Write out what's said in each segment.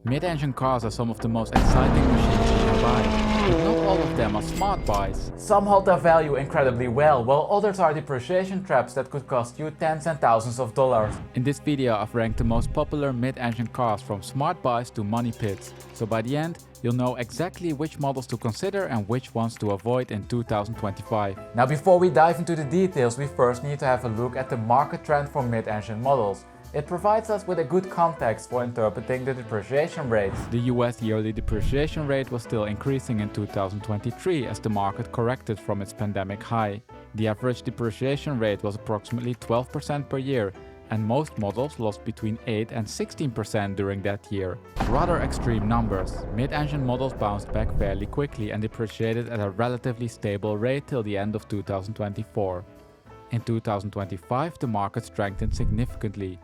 Mid-engine cars are some of the most exciting machines you can buy, but not all of them are smart buys. Some hold their value incredibly well, while others are depreciation traps that could cost you tens and thousands of dollars. In this video I've ranked the most popular mid-engine cars from smart buys to money pits, so by the end you'll know exactly which models to consider and which ones to avoid in 2025. Now before we dive into the details, we first need to have a look at the market trend for mid-engine models. It provides us with a good context for interpreting the depreciation rates. The US yearly depreciation rate was still increasing in 2023 as the market corrected from its pandemic high. The average depreciation rate was approximately 12% per year, and most models lost between 8 and 16% during that year. Rather extreme numbers. Mid-engine models bounced back fairly quickly and depreciated at a relatively stable rate till the end of 2024. In 2025, the market strengthened significantly.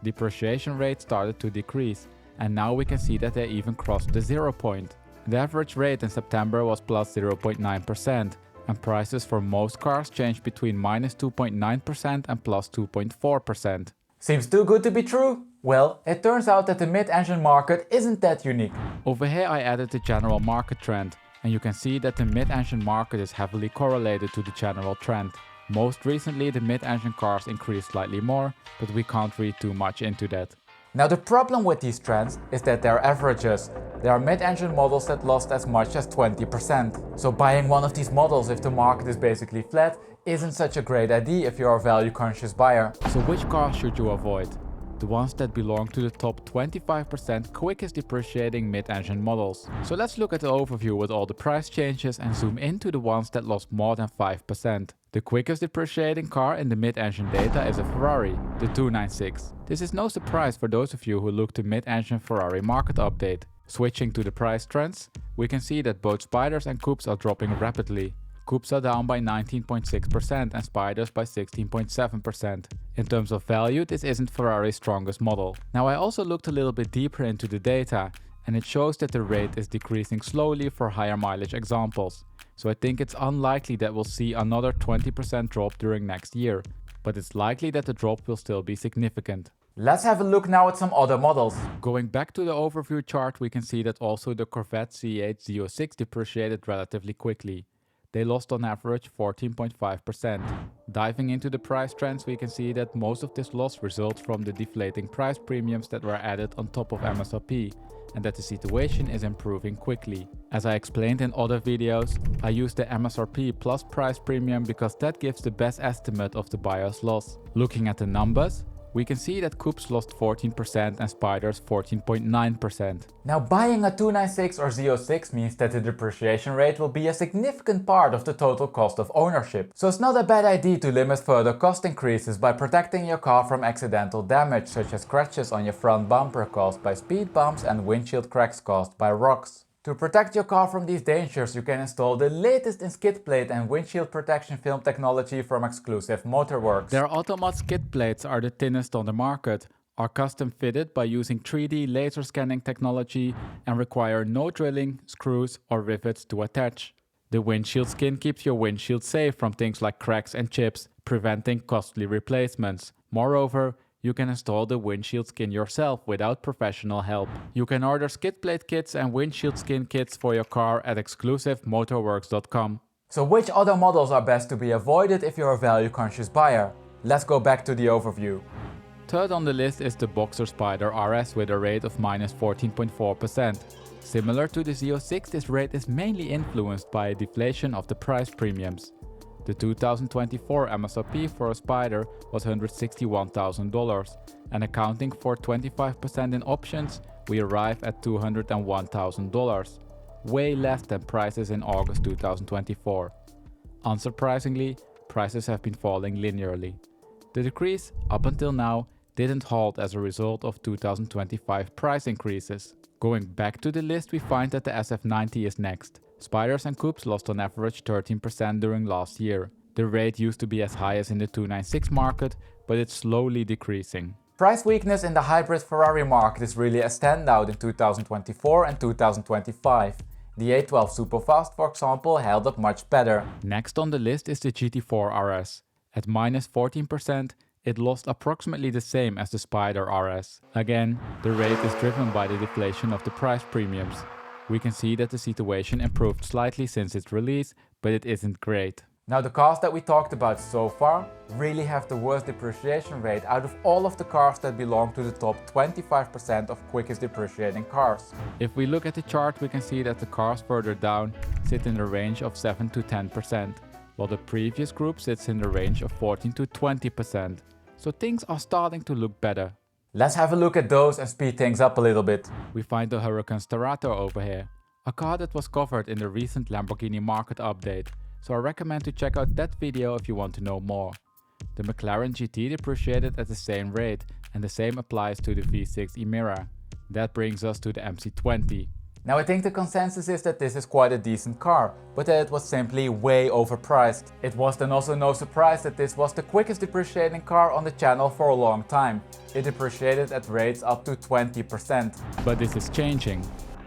Depreciation rates started to decrease, and now we can see that they even crossed the 0 point. The average rate in September was plus 0.9%, and prices for most cars changed between minus 2.9% and plus 2.4%. Seems too good to be true? Well, it turns out that the mid-engine market isn't that unique. Over here I added the general market trend, and you can see that the mid-engine market is heavily correlated to the general trend. Most recently the mid-engine cars increased slightly more, but we can't read too much into that. Now the problem with these trends is that they're averages. There are mid-engine models that lost as much as 20%. So buying one of these models if the market is basically flat isn't such a great idea if you're a value-conscious buyer. So which cars should you avoid? The ones that belong to the top 25% quickest depreciating mid-engine models. So let's look at the overview with all the price changes and zoom into the ones that lost more than 5%. The quickest depreciating car in the mid-engine data is a Ferrari, the 296. This is no surprise for those of you who looked the mid-engine Ferrari market update. Switching to the price trends, we can see that both Spyders and Coupes are dropping rapidly. Coupes are down by 19.6% and Spyders by 16.7%. In terms of value, this isn't Ferrari's strongest model. Now I also looked a little bit deeper into the data, and it shows that the rate is decreasing slowly for higher mileage examples. So I think it's unlikely that we'll see another 20% drop during next year, but it's likely that the drop will still be significant. Let's have a look now at some other models. Going back to the overview chart, we can see that also the Corvette C8 Z06 depreciated relatively quickly. They lost on average 14.5%. Diving into the price trends, we can see that most of this loss results from the deflating price premiums that were added on top of MSRP, and that the situation is improving quickly. As I explained in other videos, I use the MSRP plus price premium because that gives the best estimate of the buyer's loss. Looking at the numbers, we can see that Coupes lost 14% and Spyders 14.9%. Now buying a 296 or Z06 means that the depreciation rate will be a significant part of the total cost of ownership. So it's not a bad idea to limit further cost increases by protecting your car from accidental damage such as scratches on your front bumper caused by speed bumps and windshield cracks caused by rocks. To protect your car from these dangers, you can install the latest in skid plate and windshield protection film technology from exclusive Motorworks. Their Automat skid plates are the thinnest on the market, are custom fitted by using 3D laser scanning technology and require no drilling, screws or rivets to attach. The windshield skin keeps your windshield safe from things like cracks and chips, preventing costly replacements. Moreover, you can install the windshield skin yourself without professional help. You can order skid plate kits and windshield skin kits for your car at exclusivemotorworks.com. So which other models are best to be avoided if you're a value-conscious buyer? Let's go back to the overview. Third on the list is the Boxster Spyder RS with a rate of minus 14.4%. Similar to the Z06, this rate is mainly influenced by a deflation of the price premiums. The 2024 MSRP for a Spyder was $161,000, and accounting for 25% in options, we arrive at $201,000, way less than prices in August 2024. Unsurprisingly, prices have been falling linearly. The decrease, up until now, didn't halt as a result of 2025 price increases. Going back to the list, we find that the SF90 is next. Spyders and Coupes lost on average 13% during last year. The rate used to be as high as in the 296 market, but it's slowly decreasing. Price weakness in the hybrid Ferrari market is really a standout in 2024 and 2025. The A12 Superfast, for example, held up much better. Next on the list is the GT4 RS. At minus 14%, it lost approximately the same as the Spider RS. Again, the rate is driven by the deflation of the price premiums. We can see that the situation improved slightly since its release, but it isn't great. Now the cars that we talked about so far really have the worst depreciation rate out of all of the cars that belong to the top 25% of quickest depreciating cars. If we look at the chart, we can see that the cars further down sit in the range of 7 to 10%, while the previous group sits in the range of 14 to 20%. So things are starting to look better. Let's have a look at those and speed things up a little bit. We find the Huracan Starato over here, a car that was covered in the recent Lamborghini market update. So I recommend to check out that video if you want to know more. The McLaren GT depreciated at the same rate, and the same applies to the V6 Emira. That brings us to the MC20. Now I think the consensus is that this is quite a decent car, but that it was simply way overpriced. It was then also no surprise that this was the quickest depreciating car on the channel for a long time. It depreciated at rates up to 20%. But this is changing.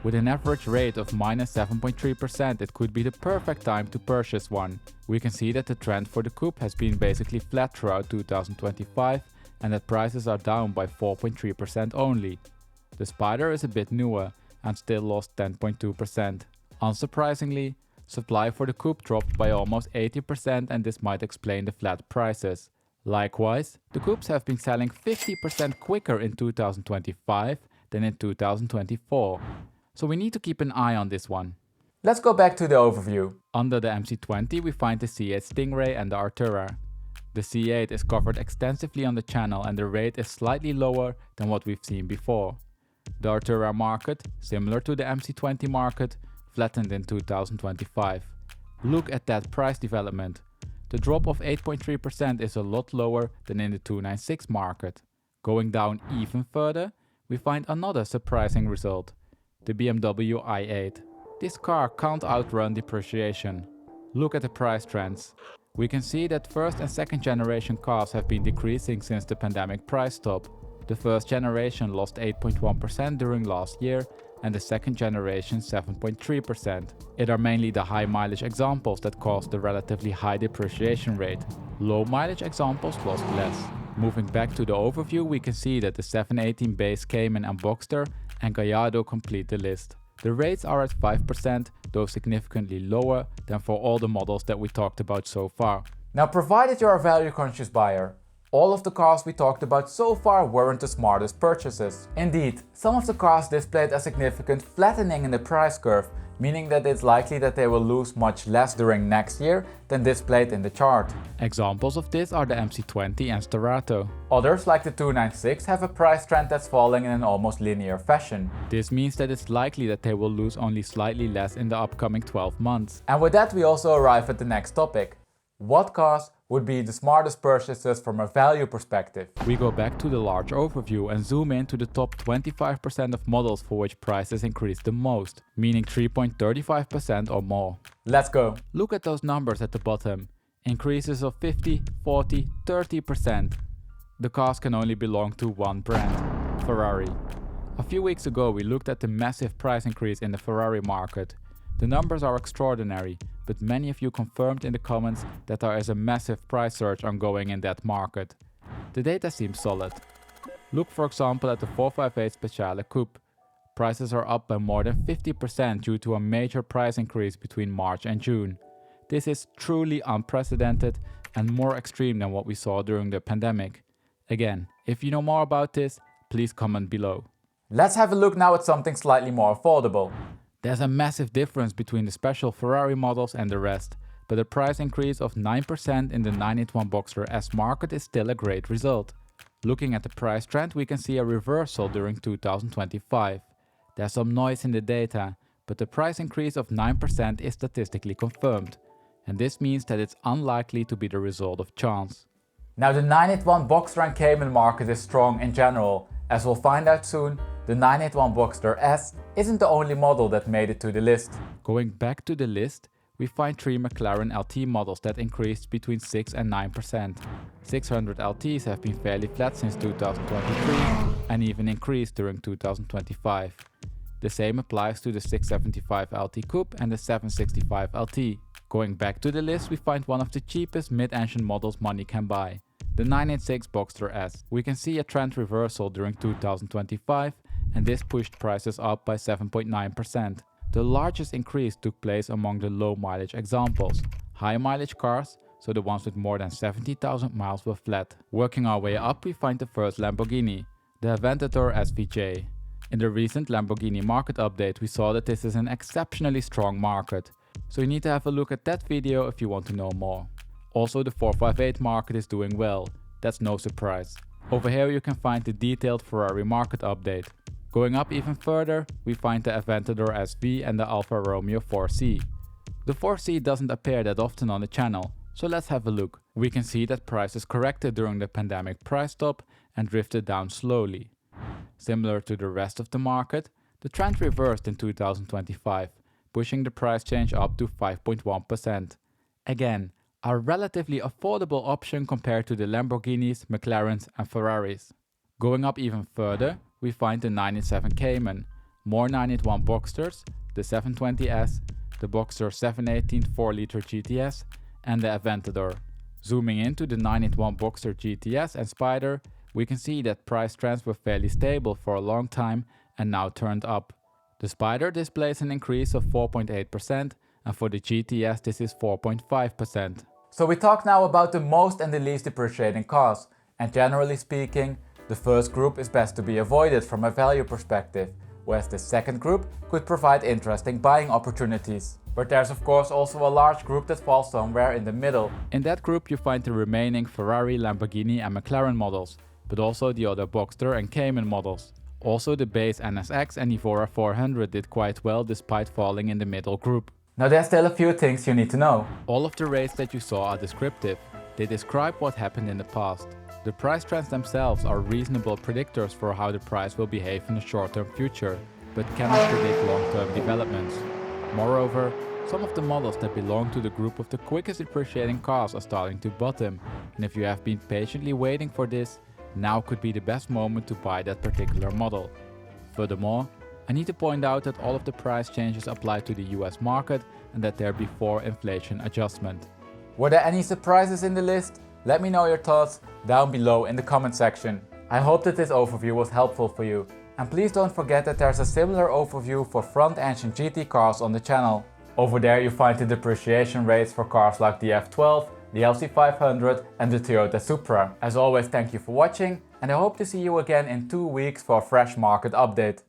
With an average rate of minus 7.3%, it could be the perfect time to purchase one. We can see that the trend for the coupe has been basically flat throughout 2025 and that prices are down by 4.3% only. The Spider is a bit newer and still lost 10.2%. Unsurprisingly, supply for the coupe dropped by almost 80% and this might explain the flat prices. Likewise, the coupes have been selling 50% quicker in 2025 than in 2024. So we need to keep an eye on this one. Let's go back to the overview. Under the MC20 we find the C8 Stingray and the Artura. The C8 is covered extensively on the channel and the rate is slightly lower than what we've seen before. The Artura market, similar to the MC20 market, flattened in 2025. Look at that price development. The drop of 8.3% is a lot lower than in the 296 market. Going down even further, we find another surprising result. The BMW i8. This car can't outrun depreciation. Look at the price trends. We can see that first and second generation cars have been decreasing since the pandemic price top. The first generation lost 8.1% during last year and the second generation 7.3%. It are mainly the high mileage examples that caused the relatively high depreciation rate. Low mileage examples lost less. Moving back to the overview, we can see that the 718 base Cayman and Boxster and Gallardo complete the list. The rates are at 5%, though significantly lower than for all the models that we talked about so far. Now, provided you're a value conscious buyer, all of the cars we talked about so far weren't the smartest purchases. Indeed, some of the cars displayed a significant flattening in the price curve, meaning that it's likely that they will lose much less during next year than displayed in the chart. Examples of this are the MC20 and Starato. Others, like the 296, have a price trend that's falling in an almost linear fashion. This means that it's likely that they will lose only slightly less in the upcoming 12 months. And with that we also arrive at the next topic. What cars would be the smartest purchases from a value perspective? We go back to the large overview and zoom in to the top 25% of models for which prices increased the most, meaning 3.35% or more. Let's go. Look at those numbers at the bottom. Increases of 50, 40, 30%. The cars can only belong to one brand, Ferrari. A few weeks ago we looked at the massive price increase in the Ferrari market. The numbers are extraordinary, but many of you confirmed in the comments that there is a massive price surge ongoing in that market. The data seems solid. Look for example at the 458 Speciale Coupe. Prices are up by more than 50% due to a major price increase between March and June. This is truly unprecedented and more extreme than what we saw during the pandemic. Again, if you know more about this, please comment below. Let's have a look now at something slightly more affordable. There's a massive difference between the special Ferrari models and the rest, but a price increase of 9% in the 981 Boxster S market is still a great result. Looking at the price trend, we can see a reversal during 2025. There's some noise in the data, but the price increase of 9% is statistically confirmed, and this means that it's unlikely to be the result of chance. Now the 981 Boxster and Cayman market is strong in general. As we'll find out soon, the 981 Boxster S isn't the only model that made it to the list. Going back to the list, we find 3 McLaren LT models that increased between 6 and 9%. 600 LTs have been fairly flat since 2023 and even increased during 2025. The same applies to the 675 LT Coupe and the 765 LT. Going back to the list, we find one of the cheapest mid-engine models money can buy, The 986 Boxster S. We can see a trend reversal during 2025, and this pushed prices up by 7.9%. The largest increase took place among the low mileage examples. High mileage cars, so the ones with more than 70,000 miles, were flat. Working our way up, we find the first Lamborghini, the Aventador SVJ. In the recent Lamborghini market update, we saw that this is an exceptionally strong market, so you need to have a look at that video if you want to know more. Also, the 458 market is doing well, that's no surprise. Over here you can find the detailed Ferrari market update. Going up even further, we find the Aventador SV and the Alfa Romeo 4C. The 4C doesn't appear that often on the channel, so let's have a look. We can see that prices corrected during the pandemic price stop and drifted down slowly. Similar to the rest of the market, the trend reversed in 2025, pushing the price change up to 5.1%. Again, a relatively affordable option compared to the Lamborghinis, McLarens and Ferraris. Going up even further, we find the 987 Cayman, more 981 Boxsters, the 720S, the Boxster 718 4-liter GTS and the Aventador. Zooming into the 981 Boxster GTS and Spider, we can see that price trends were fairly stable for a long time and now turned up. The Spider displays an increase of 4.8% and for the GTS this is 4.5%. So we talk now about the most and the least depreciating cars, and generally speaking, the first group is best to be avoided from a value perspective, whereas the second group could provide interesting buying opportunities. But there's of course also a large group that falls somewhere in the middle. In that group you find the remaining Ferrari, Lamborghini and McLaren models, but also the other Boxster and Cayman models. Also the base NSX and Evora 400 did quite well despite falling in the middle group. Now there's still a few things you need to know. All of the rates that you saw are descriptive. They describe what happened in the past. The price trends themselves are reasonable predictors for how the price will behave in the short-term future, but cannot predict long-term developments. Moreover, some of the models that belong to the group of the quickest depreciating cars are starting to bottom, and if you have been patiently waiting for this, now could be the best moment to buy that particular model. Furthermore, I need to point out that all of the price changes apply to the US market and that they're before inflation adjustment. Were there any surprises in the list? Let me know your thoughts down below in the comment section. I hope that this overview was helpful for you. And please don't forget that there's a similar overview for front-engine GT cars on the channel. Over there you find the depreciation rates for cars like the F12, the LC500 and the Toyota Supra. As always, thank you for watching and I hope to see you again in 2 weeks for a fresh market update.